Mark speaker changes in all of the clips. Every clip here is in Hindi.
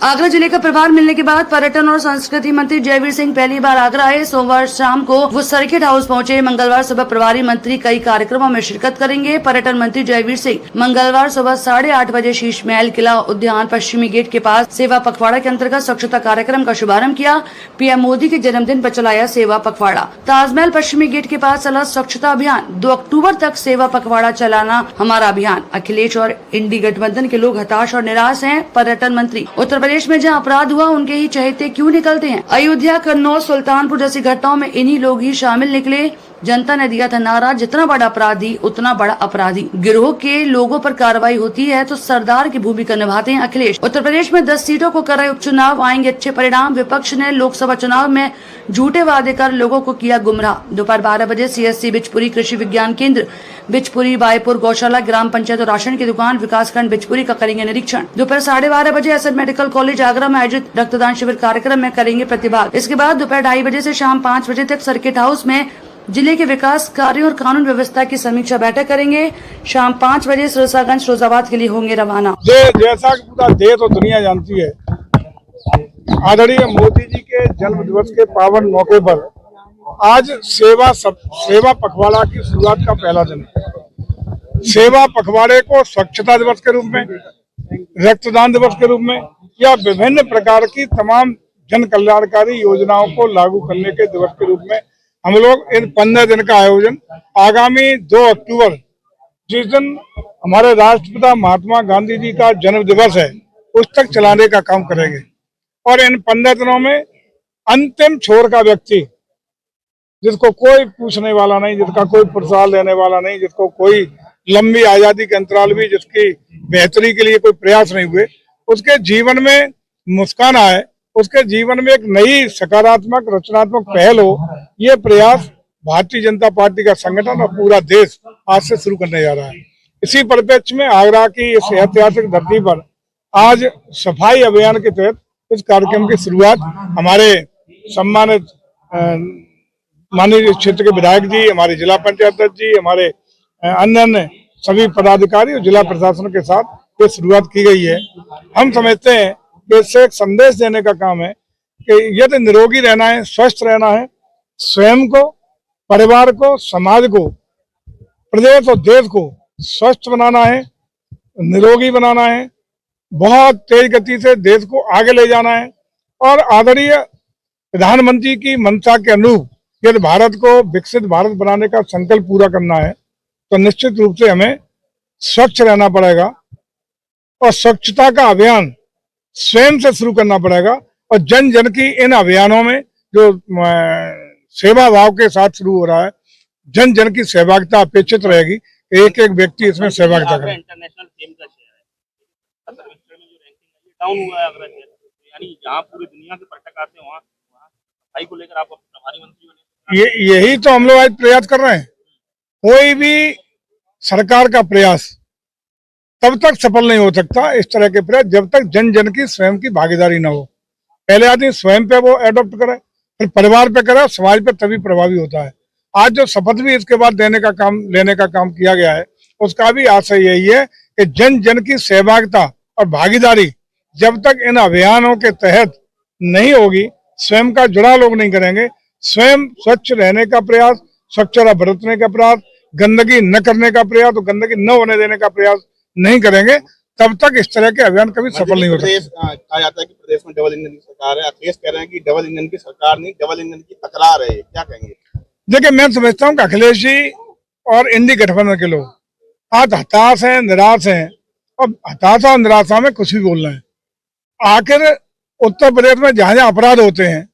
Speaker 1: आगरा जिले का प्रभार मिलने के बाद पर्यटन और संस्कृति मंत्री जयवीर सिंह पहली बार आगरा आए। सोमवार शाम को वो सर्किट हाउस पहुंचे। मंगलवार सुबह प्रभारी मंत्री कई कार्यक्रमों में शिरकत करेंगे। पर्यटन मंत्री जयवीर सिंह मंगलवार सुबह 8:30 बजे शीश महल किला उद्यान पश्चिमी गेट के पास सेवा पखवाड़ा के अंतर्गत स्वच्छता कार्यक्रम का शुभारंभ किया। पीएम मोदी के जन्मदिन पर चलाया सेवा पखवाड़ा। ताजमहल पश्चिमी गेट के पास चला स्वच्छता अभियान। 2 अक्टूबर तक सेवा पखवाड़ा चलाना हमारा अभियान। अखिलेश और इंडी गठबंधन के लोग हताश और निराश हैं। पर्यटन मंत्री उत्तर प्रदेश में जहां अपराध हुआ उनके ही चहेते क्यों निकलते हैं। अयोध्या, कन्नौज, सुल्तानपुर जैसी घटनाओं में इन्हीं लोग ही शामिल निकले। जनता ने दिया था नारा, जितना बड़ा अपराधी उतना बड़ा अपराधी। गिरोह के लोगों पर कार्रवाई होती है तो सरदार की भूमिका निभाते हैं अखिलेश। उत्तर प्रदेश में 10 सीटों को कर रहे उपचुनाव, आएंगे अच्छे परिणाम। विपक्ष ने लोकसभा चुनाव में झूठे वादे कर लोगों को किया गुमराह। दोपहर 12 बजे CSC बिचपुरी, कृषि विज्ञान केंद्र बिचपुरी, बायपुर, गौशाला, ग्राम पंचायत और राशन की दुकान विकासखंड बिचपुरी का करेंगे निरीक्षण। दोपहर 12:30 बजे SM मेडिकल कॉलेज आगरा में आयोजित रक्तदान शिविर कार्यक्रम में करेंगे प्रतिभाग। इसके बाद दोपहर 2:30 बजे से शाम 5 बजे तक सर्किट हाउस में जिले के विकास कार्यों और कानून व्यवस्था की समीक्षा बैठक करेंगे। शाम 5 बजे सिरसागंज फिरोजाबाद के लिए होंगे रवाना।
Speaker 2: जैसा कि पूरा देश और दुनिया जानती है, आदरणीय मोदी जी के जन्म दिवस के पावन मौके पर आज सेवा पखवाड़ा की शुरुआत का पहला दिन है। सेवा पखवाड़े को स्वच्छता दिवस के रूप में, रक्तदान दिवस के रूप में या विभिन्न प्रकार की तमाम जन कल्याणकारी योजनाओं को लागू करने के दिवस के रूप में हम लोग इन 15 दिन का आयोजन आगामी 2 अक्टूबर, जिस दिन हमारे राष्ट्रपिता महात्मा गांधी जी का जन्म दिवस है, उस तक चलाने का काम करेंगे। और इन 15 दिनों में अंतिम छोर का व्यक्ति, जिसको कोई पूछने वाला नहीं, जिसका कोई पुरस्कार लेने वाला नहीं, जिसको कोई लंबी आजादी के अंतराल भी जिसकी बेहतरी के लिए कोई प्रयास नहीं हुए, उसके जीवन में मुस्कान आए, उसके जीवन में एक नई सकारात्मक रचनात्मक पहल हो, ये प्रयास भारतीय जनता पार्टी का संगठन और पूरा देश आज से शुरू करने जा रहा है। इसी परिप्रेक्ष्य में आगरा की इस ऐतिहासिक धरती पर आज सफाई अभियान के तहत इस कार्यक्रम की शुरुआत हमारे सम्मानित माननीय क्षेत्र के विधायक जी, हमारे जिला पंचायत अध्यक्ष जी, हमारे अन्य सभी पदाधिकारी और जिला प्रशासन के साथ ये शुरुआत की गई है। हम समझते हैं कि इससे एक संदेश देने का काम है कि यदि निरोगी रहना है, स्वस्थ रहना है, स्वयं को, परिवार को, समाज को, प्रदेश और देश को स्वस्थ बनाना है, निरोगी बनाना है, बहुत तेज गति से देश को आगे ले जाना है और आदरणीय प्रधानमंत्री की मंशा के अनुरूप यदि भारत को विकसित भारत बनाने का संकल्प पूरा करना है तो निश्चित रूप से हमें स्वच्छ रहना पड़ेगा और स्वच्छता का अभियान स्वयं से शुरू करना पड़ेगा। और जन जन की इन अभियानों में जो सेवा भाव के साथ शुरू हो रहा है, जन जन की सहभागिता अपेक्षित रहेगी। एक एक व्यक्ति इसमें सहभागिता करे।
Speaker 3: इंटरनेशनल गेम का शहर है, टाउन हुआ है आगरा शहर, यानी जहाँ पूरी दुनिया के पर्यटक आते हैं, वहाँ सफाई को लेकर आप प्रभारी मंत्री बने।
Speaker 2: यही तो हम लोग आज प्रयास कर रहे हैं। कोई भी सरकार का प्रयास तब तक सफल नहीं हो सकता, इस तरह के प्रयास, जब तक जन जन की स्वयं की भागीदारी न हो। पहले आदमी स्वयं पे वो एडॉप्ट करे, फिर परिवार पे करे, समाज पे, तभी प्रभावी होता है। आज जो शपथ भी इसके बाद लेने का काम किया गया है, उसका भी आशय यही है कि जन जन की सहभागिता और भागीदारी जब तक इन अभियानों के तहत नहीं होगी, स्वयं का जुड़ाव लोग नहीं करेंगे, स्वयं स्वच्छ रहने का प्रयास, स्वच्छता बरतने का प्रयास, गंदगी न करने का प्रयास, तो गंदगी न होने देने का प्रयास नहीं करेंगे, तब तक इस तरह के अभियान कभी सफल नहीं हो सकते।
Speaker 3: कहा जाता है कि प्रदेश में डबल इंजन की सरकार है, अखिलेश कह रहे हैं कि डबल इंजन की सरकार नहीं, डबल इंजन की तकरार है, क्या कहेंगे?
Speaker 2: देखिए, मैं समझता हूँ कि अखिलेश जी और इंडी गठबंधन के लोग आज हताश हैं, निराश हैं और हताशा और निराशा में कुछ भी बोल रहे हैं। आखिर उत्तर प्रदेश में जहां जहां अपराध होते हैं,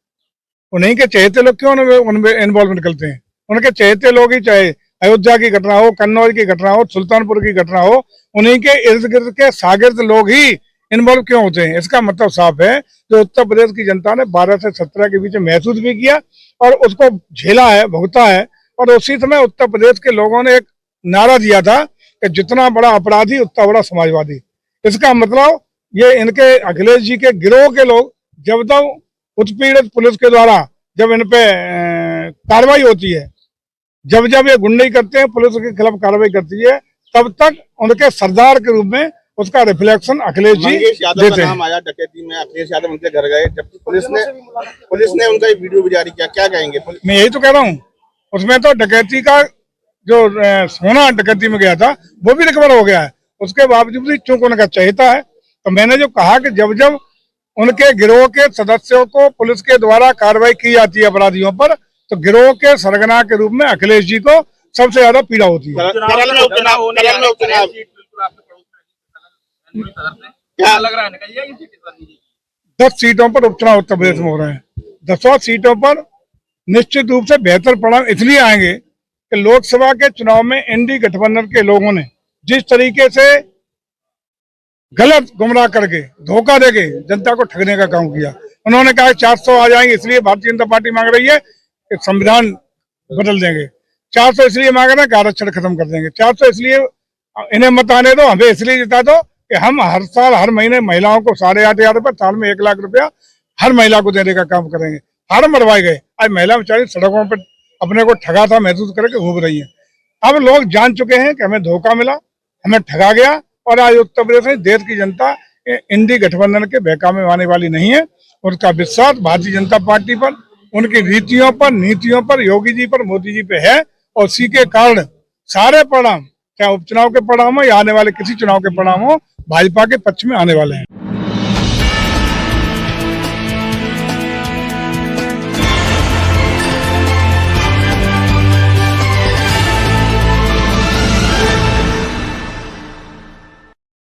Speaker 2: उन्हीं के चहेते लोग क्यों उनमें इन्वॉल्व निकलते हैं? उनके चहेते लोग ही, चाहे अयोध्या की घटना हो, कन्नौज की घटना हो, सुल्तानपुर की घटना हो, उन्हीं के इर्द गिर्द के शागिर्द लोग ही इन्वॉल्व क्यों होते हैं? इसका मतलब साफ है, जो उत्तर प्रदेश की जनता ने 12 से 17 के बीच महसूस भी किया और उसको झेला है, भुगता है। और उसी समय उत्तर प्रदेश के लोगों ने एक नारा दिया था कि जितना बड़ा अपराधी उतना बड़ा समाजवादी। इसका मतलब ये इनके अखिलेश जी के गिरोह के लोग जब तक उत्पीड़ित पुलिस के द्वारा जब इन पे कार्रवाई होती है, जब जब ये गुंडई करते हैं, पुलिस के खिलाफ कार्रवाई करती है, तब तक उनके सरदार के रूप में उसका रिफ्लेक्शन अखिलेश जी
Speaker 4: मंगेश यादव
Speaker 2: देते
Speaker 4: का
Speaker 2: हैं।
Speaker 4: नाम आया डकैती में, अखिलेश यादव उनके घर गए, जबकि पुलिस ने उनका एक वीडियो भी जारी किया, क्या कहेंगे?
Speaker 2: मैं यही तो कह रहा हूँ, उसमें तो डकैती का जो सोना डकैती में गया था वो भी रिकवर हो गया है, उसके बावजूद भी चूंकि उनका चहेता है। तो मैंने जो कहा कि जब जब उनके गिरोह के सदस्यों को पुलिस के द्वारा कार्रवाई की जाती है अपराधियों पर, तो गिरोह के सरगना के रूप में अखिलेश जी को सबसे ज्यादा पीड़ा होती है।
Speaker 4: केरल में उपचुनाव
Speaker 3: क्या लग रहा है, निकल जाएगी सीट इस बार बीजेपी?
Speaker 2: 10 सीटों पर उपचुनाव उत्तर प्रदेश में हो रहे हैं। 10 सीटों पर निश्चित रूप से बेहतर परिणाम इसलिए आएंगे कि लोकसभा के चुनाव में एनडीए गठबंधन के लोगों ने जिस तरीके से गलत गुमराह करके धोखा देके जनता को ठगने का काम किया, उन्होंने कहा 400 आ जाएंगे, इसलिए भारतीय जनता पार्टी मांग रही है कि संविधान बदल देंगे। 400 इसलिए मांग रहे हैं कि आरक्षण खत्म कर देंगे। 400 इसलिए इन्हें मत आने दो, हमें इसलिए जिता दो कि हम हर साल हर महीने महिलाओं को 8,500 रुपये, साल में 1 लाख रुपया हर महिला को देने का काम करेंगे। हार मरवाए गए, आज महिला बेचारी सड़कों पर अपने को ठगा था महसूस करके घूम रही है। अब लोग जान चुके हैं कि हमें धोखा मिला, हमें ठगा गया, और आज उत्तर प्रदेश में देश की जनता इंडी गठबंधन के बहकावे में आने वाली नहीं है। उसका विश्वास भारतीय जनता पार्टी पर, उनकी रीतियों पर, नीतियों पर, योगी जी पर, मोदी जी पे है, और इसी के कारण सारे परिणाम, चाहे उपचुनाव के परिणाम हो या आने वाले किसी चुनाव के परिणाम हो, भाजपा के पक्ष में आने वाले हैं।